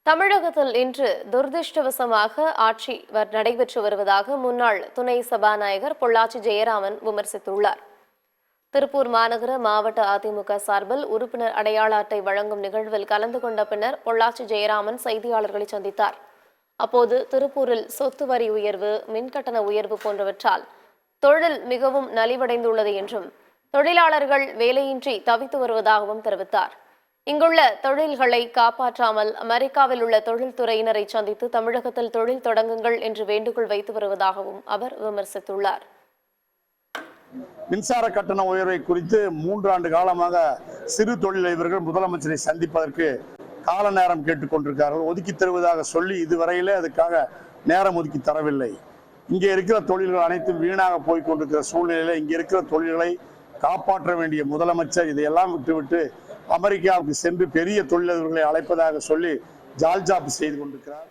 தமிழகத்தில் இன்று துரதிருஷ்டவசமாக ஆட்சி நடைபெற்று வருவதாக முன்னாள் துணை சபாநாயகர் பொள்ளாச்சி ஜெயராமன் விமர்சித்துள்ளார். திருப்பூர் மாநகர மாவட்ட அதிமுக சார்பில் உறுப்பினர் அடையாள அட்டை வழங்கும் நிகழ்வில் கலந்து கொண்ட பின்னர் பொள்ளாச்சி ஜெயராமன் செய்தியாளர்களை சந்தித்தார். அப்போது திருப்பூரில் சொத்து வரி உயர்வு, மின்கட்டண உயர்வு போன்றவற்றால் தொழில் மிகவும் நலிவடைந்துள்ளது என்றும் தொழிலாளர்கள் வேலையின்றி தவித்து வருவதாகவும் தெரிவித்தார். இங்குள்ள தொழில்களை காப்பாற்றாமல் அமெரிக்காவில் உள்ள தொழில்துறையினரை சந்தித்து தமிழகத்தில் தொழில் தொடங்குங்கள் என்று வேண்டுகோள் வைத்து வருவதாகவும் அவர் விமர்சித்துள்ளார். மின்சார கட்டண உயர்வை குறித்து 3 ஆண்டு காலமாக சிறு தொழிலதிபர்கள் முதலமைச்சரை சந்திப்பதற்கு கால நேரம் கேட்டுக்கொண்டிருக்கிறார்கள். ஒதுக்கி தருவதாக சொல்லி இதுவரையிலே அதுக்காக நேரம் ஒதுக்கி தரவில்லை. இங்கே இருக்கிற தொழில்கள் அனைத்தும் வீணாக போய்கொண்டிருக்கிற சூழ்நிலையில இங்கே இருக்கிற தொழில்களை காப்பாற்ற வேண்டிய முதலமைச்சர் இதையெல்லாம் விட்டுவிட்டு அமெரிக்காவுக்கு சென்று பெரிய தொழிலதிபர்களை அழைப்பதாக சொல்லி ஜால்ஜாப் செய்து கொண்டிருக்கிறார்.